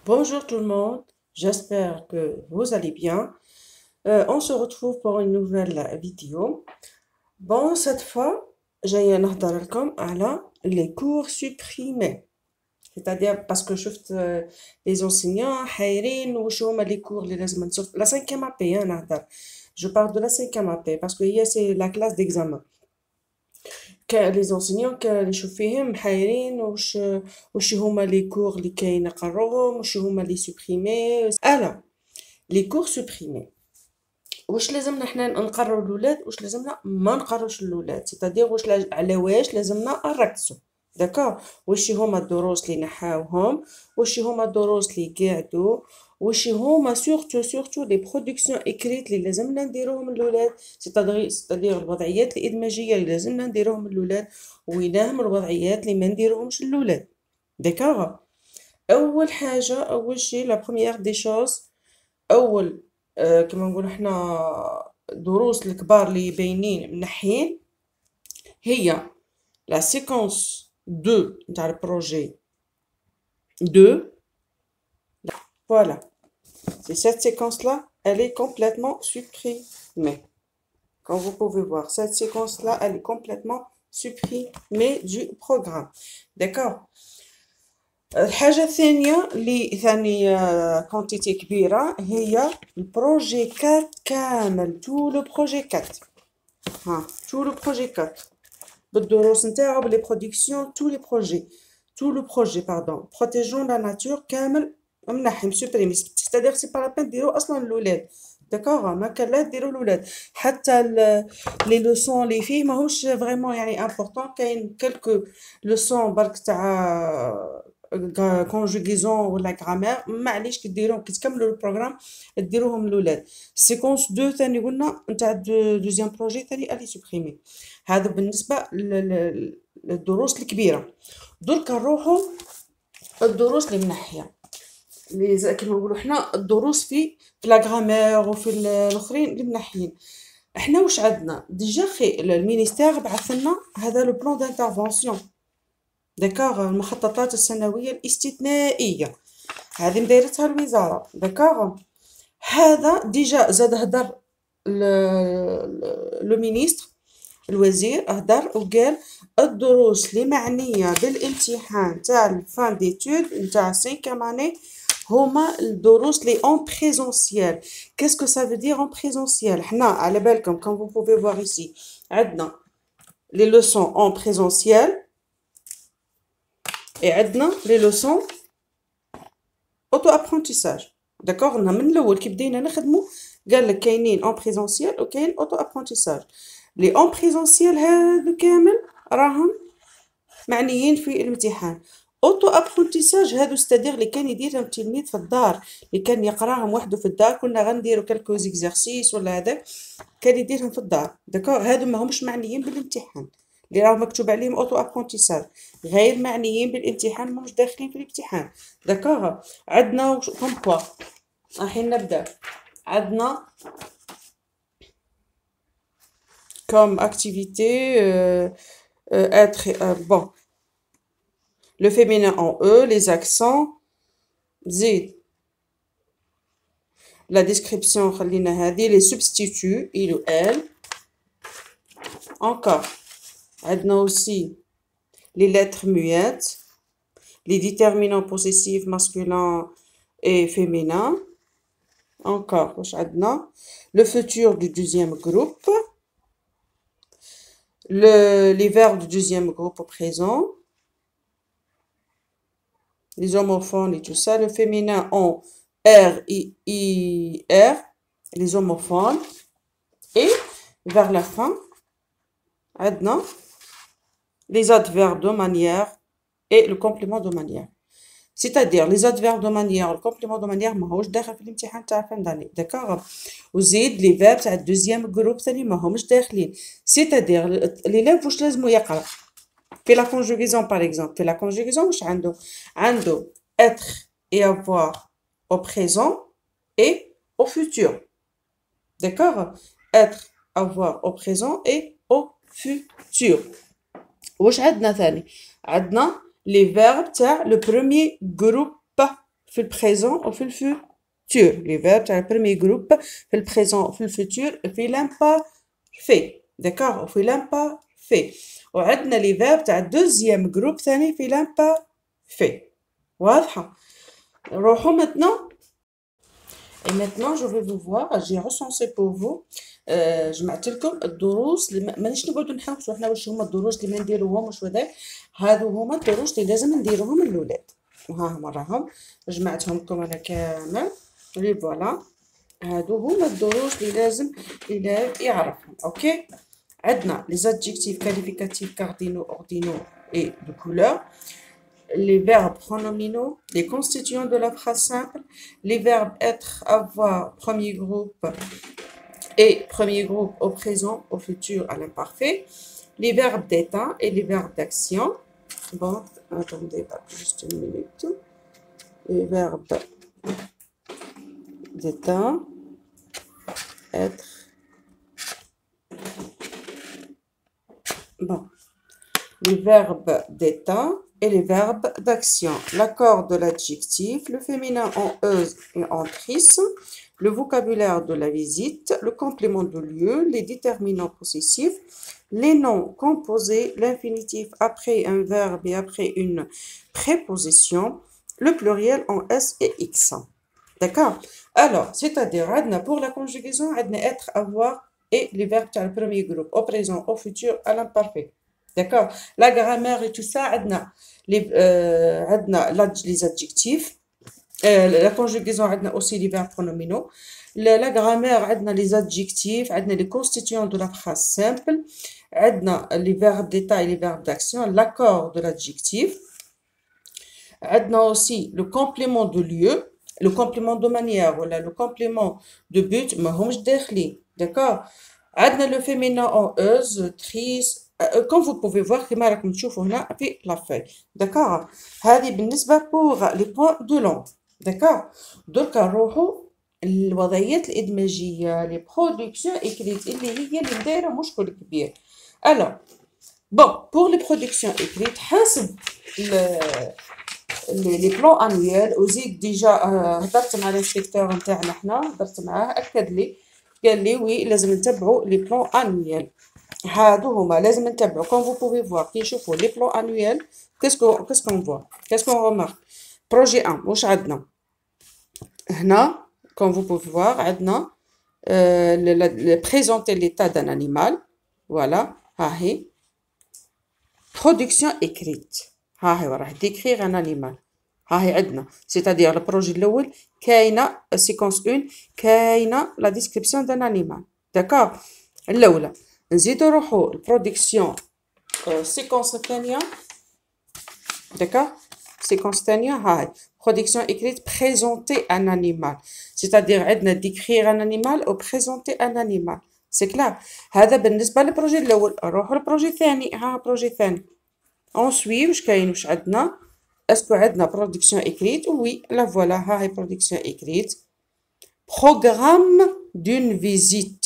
Bonjour tout le monde, j'espère que vous allez bien. On se retrouve pour une nouvelle vidéo. Bon, cette fois, j'ai نهضر لكم على les cours supprimés. C'est-à-dire parce que شفت les enseignants حايرين وش هما les cours اللي لازم نصرف la cinquième AP نهضر. Je parle de la cinquième AP parce que hier c'est la classe d'examen. Les enseignants كانوا يشوفوا فيهم محايرين وش هما لي كور اللي كاين نقروهم وش هما لي سوبريمي. alors لي كور سوبريمي واش لازمنا حنا نقرروا الاولاد واش لازمنا ما نقروش الاولاد سيتادير على واش لازمنا نركزوا. داكوغ واش هما الدروس اللي نحاوهم واش هما الدروس اللي قاعدوا واش هما سورتو لي برودكسيون اكريت اللي لازمنا نديروهم الاولاد سيتادير الوضعيات الادماجيه اللي لازمنا نديروهم الاولاد وينهم الوضعيات اللي ما نديروهمش الاولاد. داكوغ اول حاجه اول شيء لا بروميير دي شوز اول كما نقولوا حنا الدروس الكبار اللي باينين منحين هي لا سيكونس 2 نتاع البروجي 2. Voilà, c'est cette séquence-là, elle est complètement supprimée. Comme vous pouvez voir, cette séquence-là, elle est complètement supprimée du programme. D'accord? الحاجة الثانية اللي ثاني كونتيتي كبيرة هي البروجي 4 كامل تو لو بروجي 4 تو لو بروجي 4 بالدروس نتاعو بلي برودكسيون تو لو بروجي باردون بروتيجون لا ناتور كامل منحي مسوبريمي ستادير سي با لا بين ديرو اصلا الاولاد. داكوغ ما كان لا ديرو الاولاد حتى لي لوسون اللي فيه ماهوش فريمون يعني امبورطون كاين كلكو لوسون برك تاع كونجوغيزون ولا غرامير معليش كي ديروهم كي تكملوا البروغرام ديروهم الاولاد. سيكونس 2 ثاني قلنا نتاع دوزيام بروجي ثاني الي سوبريمي. هذا بالنسبه للدروس الكبيره. درك نروحوا الدروس اللي منحيه اللي كيما نقولوا حنا الدروس في لا غرامير وفي الاخرين اللي منحيين. احنا واش عندنا ديجا المينيستير بعث لنا هذا لو بلان دانترفونسيون. داكوغ المخططات السنويه الاستثنائيه هذه مدايرتها الوزاره. داكوغ هذا ديجا زاد هدر لو مينيستر الوزير هدر وقال الدروس اللي معنيه بالامتحان تاع الفان ديتود نتاع 5 اني هما الدروس لي اون بريزونسيال. كاسكو سا فو دير اون بريزونسيال؟ حنا على بالكم كوم فو بوفي فوار ايسي عندنا لي لوسون اون بريزونسيال et عندنا لي لوسون اوتو ابرونتيساج. داكوغ من الاول كي بدينا نخدمو قال لك كاينين اون بريزونسيال وكاين اوتو ابرونتيساج. لي اون بريزونسيال هادو كامل راهم معنيين في الامتحان. اوتو ابرونتيساج هادو ستادير اللي كان يديرهم التلميذ في الدار اللي كان يقراهم وحده في الدار كنا غنديرو كالكو زيكزارسيس ولا هذاك كان يديرهم في الدار. داكوغ هادو ماهمش معنيين بالامتحان اللي راهم مكتوب عليهم اوتو ابرونتيساج غير معنيين بالامتحان ماهمش داخلين في الامتحان. داكوغ عندنا كوم كوا رايحين نبدا عندنا comme activité être bon le féminin en E les accents زيد la description خلينا هذه les substituts il ou elle. encore عندنا aussi les lettres muettes les déterminants possessifs masculins et féminins. encore واش عندنا le futur du deuxième groupe les verbes du deuxième groupe au présent, les homophones et tout ça, le féminin en R, I, R, les homophones, et vers la fin, عندنا les adverbes de manière et le complément de manière. C'est-à-dire les adverbes de manière le complément de manière ماهوش داخل في الامتحان تاع فان داني. داكوغ وزيد لي فيرب تاع الدوزيام جروب ثاني ماهمش داخلين. c'est-à-dire l'élève واش لازمو يقرا في لا conjugaison par exemple. في لا conjugaison واش عنده être et avoir au présent et au futur. D'accord? être avoir au présent et au futur. واش عندنا ثاني عندنا les verbes تاع le premier groupe في البريزون وفي الفوتور. لي فيرب تاع البريمي جروب في البريزون وفي الفوتور في لامبارفي. داكوغ، وفي لامبارفي. وعندنا لي فيرب تاع الدوزيام جروب ثاني في لامبارفي. واضحة؟ نروحو maintenant. Et maintenant je vais vous voir, j'ai recensé pour vous جمعت لكم الدروس اللي مانيش نقعدو نحوسو حنا واش هما الدروس اللي ما نديروهمش وذاك. هادو هما الدروس اللي لازم نديروهم للولاد، وها هما راهم جمعتهم لكم انا كامل لي فوالا. هادو هما الدروس اللي لازم الإلهام يعرفهم. اوكي، عندنا لي زادجيكتيف كاليفيكاتيف كاردينو اوردينو اي دو كولور، les verbes pronominaux, les constituants de la phrase simple, les verbes être, avoir, premier groupe et premier groupe au présent, au futur, à l'imparfait, les verbes d'état et les verbes d'action. Bon, attendez, juste une minute. Les verbes d'état, être. Bon, les verbes d'état et les verbes d'action. L'accord de l'adjectif, le féminin en euse et en tris, le vocabulaire de la visite, le complément de lieu, les déterminants possessifs, les noms composés, l'infinitif après un verbe et après une préposition, le pluriel en S et X. D'accord? Alors, c'est-à-dire, pour la conjugaison, être, avoir et les verbes dans le premier groupe, au présent, au futur, à l'imparfait. D'accord? La grammaire et tout ça, les adjectifs. La conjugaison, aussi les verbes pronominaux. La grammaire, les adjectifs, les constituants de la phrase simple, les verbes d'état et les verbes d'action, l'accord de l'adjectif. Aussi le complément de lieu, le complément de manière, voilà, le complément de but, mais d'accord? Le féminin en euse, tris. Comme vous pouvez voir, كما راكم تشوفوا هنا في la feuille. D'accord? هذه بالنسبة pour les points de langue. D'accord? درك نروحوا الوضعيات الإدماجية، les productions écrites اللي هي اللي دايرة مشكل كبير. Alors, bon, pour les productions écrites، حسب les plans annuels، وزيد ديجا هضرت مع الانسبكتور نتاعنا حنا، هضرت معاه أكد لي قال لي وي لازم نتبعوا les plans annuels. هادو هما لازم نتبعو. Comme vous pouvez voir كي نشوفو les plans annuels qu'est-ce qu'on voit, qu'est-ce qu'on remarque. projet 1 واش عندنا هنا؟ comme vous pouvez voir عندنا présenter l'état d'un animal. voilà ها هي production écrite. ها هي راح décrire un animal. ها هي عندنا c'est-à-dire البروجي الاول كاينه séquence 1 كاينه la description d'un animal. d'accord. الاولى نزيدو نروحو البرودكسيون سيكونس الثانية. داكوغ. سيكونس الثانية هاي برودكسيون إكريت بريزونتي ان انيمال، سيتادير عندنا ديكريغ ان انيمال و بريزونتي ان انيمال. سي كلار. هذا بالنسبة للبروجي الأول. نروحو للبروجي الثاني. ها بروجي ثاني اونسوي واش كاين واش عندنا. اسكو عندنا برودكسيون إكريت؟ وي لا فوالا ها هي برودكسيون إكريت. بروغرام دون فيزيت.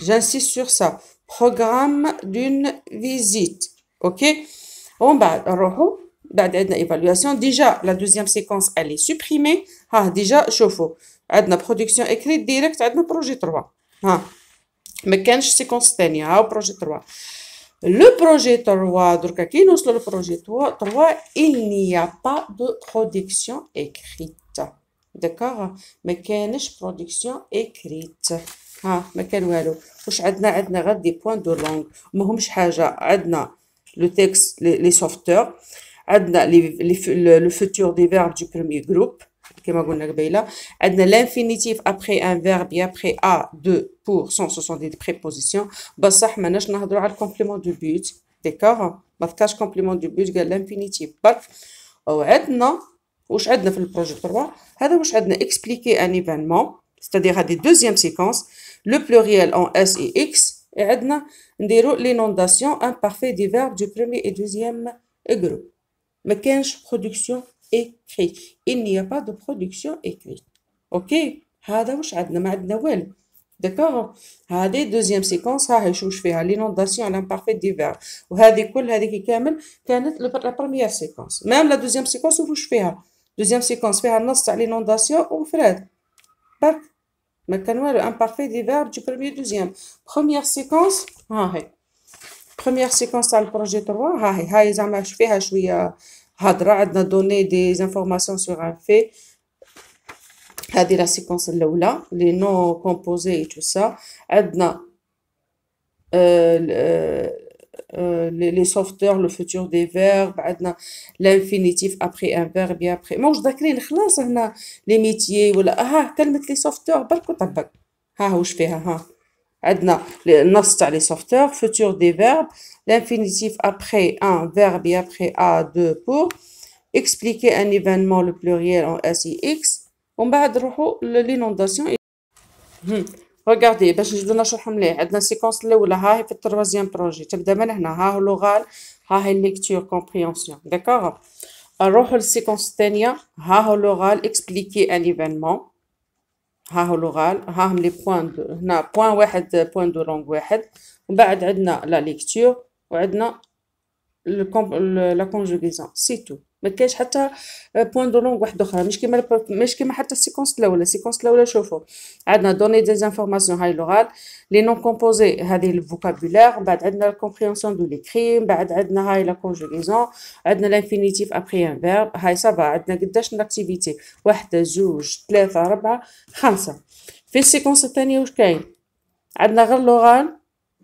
J'insiste sur ça. Programme d'une visite. Ok. On va regarder évaluation. Déjà, la deuxième séquence, elle est supprimée. Ah, déjà, chauffe-eau. Adna production écrite direct. Adna projet 3. Ah. Mais quelle séquence tenia? Ah, projet 3. Le projet 3, donc, qui nous le projet 3, il n'y a pas de production écrite. D'accord? Mais quelle production écrite? ها ما كان والو. واش عندنا غير دي بوين دو لونغ ماهمش حاجه. عندنا لو تيكست لي سوفتور، عندنا لو فوتور دي فيرب دو بروميير جروب كما قلنا قبيله، عندنا لانفينيتيف ابري ان فيرب اي ابري ا دو بور سون سو سون دي بريبوزيسيون. بصح ماناش نهضروا على الكومبليمون دو بوت. داكوغ. ما فكاش كومبليمون دو بوت، قال لانفينيتيف برك. وعندنا واش عندنا في البروجي 3 هذا واش عندنا اكسبليكي ان ايفينمون. C'est-à-dire à des deuxième séquence, le pluriel en S et X, et عندنا نديرو l'inondation imparfait des verbes du premier et deuxième groupe. ما كانش production écrite. Il n'y a pas de production écrite. ok. هذا واش عندنا؟ ما عندنا والو. داكوغ. هذه deuxième séquence ها هي شوش فيها l'inondation l'imparfait des verbes، وهذه كل هذيك كامل كانت la première séquence. même la deuxième séquence واش فيها دوزيام سيكونس فيها النص تاع لينونداسيون وفراد برك ما كان والو امبارفي دي فيرب دو بروميير دوزيام. بروميير سيكونس ها هي بروميير سيكونس تاع البروجي 3 هاي زعما فيها شويه هضره. عندنا دوني دي زانفورماسيون سور ان في. هذه لا سيكونس الاولى لي نو كومبوزي تو سا. عندنا les sauveteurs, le futur des verbes, عندنا l'infinitif après un verbe et après موش ذاكرين خلاص هنا les métiers ولا كلمة les sauveteurs برك وطبق. واش فيها عندنا النص تاع les sauveteurs, futur des verbes, l'infinitif après un verbe et après a deux pour expliquer un événement le pluriel en S et X. ومن بعد نروحو l'inondation. Regardez باش نجبدو نشرحو مليح. عندنا السيكونس الاولى هاهي في التروازيام بروجي تبدا من هنا هو لوغال هاهي الليكتور كومبريهنسيون داكوغ. نروحو للسيكونس الثانيه هو لوغال اكسبليكي ان ايفينمون هو لوغال هاهم لي بوين هنا بوين واحد بوين دو لونغ واحد. ومن بعد عندنا لا ليكتور وعندنا لا كونجوغيزون سي تو. ما كاينش حتى بوين دو لونغ واحد اخرى مش كيما حتى السيكونس الاولى. السيكونس الاولى شوفوا عندنا دوني دي زانفورماسيون هاي لوغال لي نون كومبوزي هذه الفوكابولير. بعد عندنا لا كومبريهنسيون دو ليكري. بعد عندنا هاي لا كونجوغيزون. عندنا لانفينيتيف ابري ان فيرب. هاي صافا عندنا قداش من اكتيفيتي واحده زوج ثلاثه اربعه خمسه. في السيكونس الثانيه واش كاين عندنا غير لوغال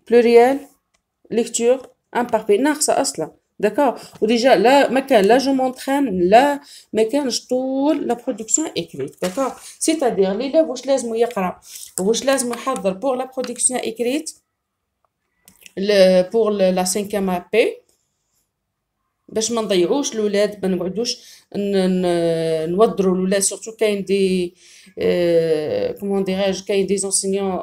بلوريال ليكتور امبارفي ناقصه اصلا داكوغ. وديجا لا ما كان لا جو مونطرين لا ما كانش طول لا برودكسيون اكريت داكوغ. سيتادير ليليف واش لازم يقرا واش لازم يحضر بور لا برودكسيون اكريت بور لا 5 بي باش ما نضيعوش الاولاد ما نقعدوش نوضروا الاولاد سورتو كاين دي كومون ديراج كاين دي زونسينيون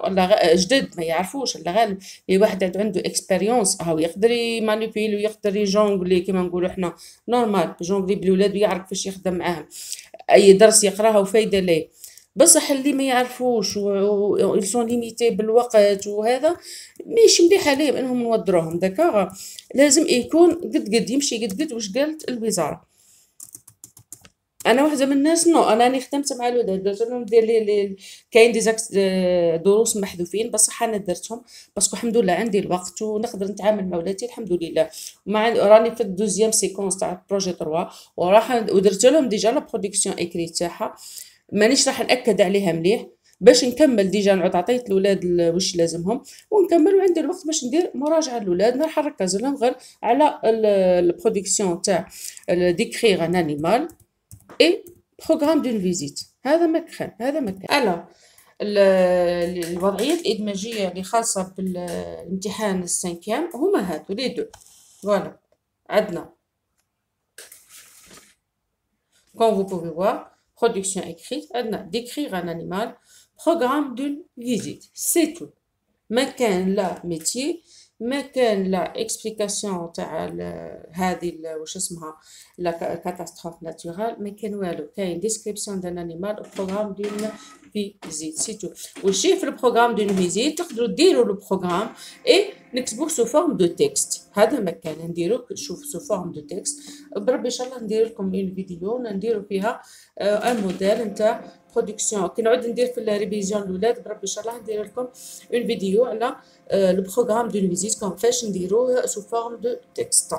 جدد ما يعرفوش الله غالب اي واحد عنده اكسبيريونس هاو يقدر يمانيبيل ويقدر يجونغلي كيما نقولوا احنا نورمال جونغلي بالولاد ويعرف كيفاش يخدم معاهم. اي درس يقراها وفايده ليه. بصح اللي ما يعرفوش و سون ليميتي بالوقت وهذا ماشي مليح عليهم انهم نوضروهم داكوغ. لازم يكون قد يمشي قد واش قالت الوزاره. انا واحده من الناس انا راني خدمت مع الولاد درت لهم ندير لي كاين دروس محذوفين بصح انا درتهم باسكو الحمد لله عندي الوقت ونقدر نتعامل مع ولادي الحمد لله. راني في الدوزيام سيكونس تاع بروجي 3 ودرت لهم ديجا لا برودكسيون اكري تاعها مانيش راح ناكد عليها مليح باش نكمل. ديجا نعود عطيت الاولاد واش لازمهم ونكمل وعندي الوقت باش ندير مراجعه للاولاد. راح نركز لهم غير على البرودكسيون تاع ديكريغ ان انيمال اي بروغرام دون فيزيت. هذا مكان الو الوضعيات الادماجيه اللي خاصه بالامتحان السانكيام هما هادو لي دو فوالا. عندنا comme vous pouvez voir production écrite عندنا décrire un animal programme d'une visite c'est tout. ما كان لا ميتي ما كان لا اكسبليكاسيون تاع هذه واش اسمها لا كاتاستروف ناتورال ما كان والو. كاين ديسكريبسيون دان انيمال او بروغرام دون فيزيت سي تو. وشي في البروغرام دون فيزيت تقدروا ديروا لو بروغرام اي نكتبوه سو فورم دو تكست. هذا ما كان نديرو شوف سو فورم دو تكست. بربي ان شاء الله ندير لكم اون فيديو نديرو فيها ان موديل نتاع برودكسيون. كي نعود ندير في الريفيزيون الاولاد بربي ان شاء الله ندير لكم اون فيديو على le programme d'une visite comme fait sous forme de texte.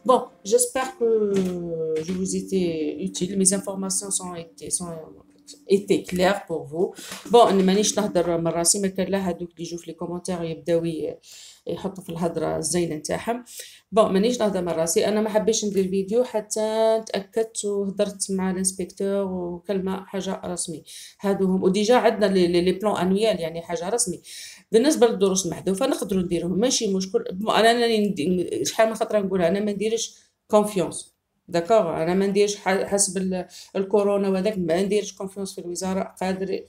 Bon, j'espère que je vous étais utile. Mes informations étaient claires pour vous. Bon, أنا مانيش نهضر من راسي ما كان لا هادوك اللي يجوا في لي كومونتير يبداو يحطوا في الهضره الزينه نتاعهم. بون مانيش نهضر من راسي انا ما حبيتش ندير فيديو حتى تاكدت وهضرت مع الانسبكتور وكلمه حاجه رسمي. هادو هم وديجا عندنا لي بلان انويال يعني حاجه رسمي. بالنسبه للدروس المحذوفه نقدروا نديروهم ماشي مشكل. انا شحال من خطره نقولها انا ما نديرش كونفيونس داكوغ. انا ما نديرش حسب الكورونا وهذاك ما نديرش كونفيونس في الوزاره.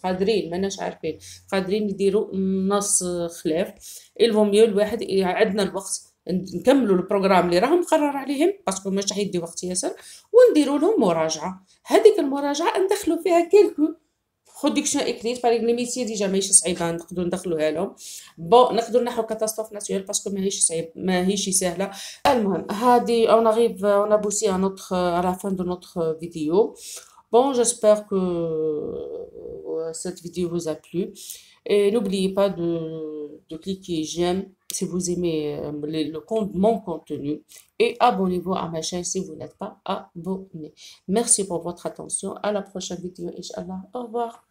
قادرين ماناش عارفين قادرين يديروا نص خلاف الفو ميو الواحد عندنا الوقت نكملوا البروغرام اللي راهم مقرر عليهم باسكو مش راح يدي وقت ياسر ونديروا لهم مراجعه. هذيك المراجعه ندخلوا فيها كيلكو برودكسيون اكريت باغ لي ميتي ديجا ماهيش صعيبه نقدروا ندخلوها لهم. بون نقدروا نحو كاتاستروف ناتورال باسكو ماهيش صعيب ماهيش سهله. المهم هذه اون اريف اون ابوسي ا نوتر ا لا فان دو نوتر فيديو. Bon, j'espère que cette vidéo vous a plu. Et n'oubliez pas de cliquer j'aime si vous aimez mon contenu. Et abonnez-vous à ma chaîne si vous n'êtes pas abonné. Merci pour votre attention. À la prochaine vidéo, Inch'Allah. Au revoir.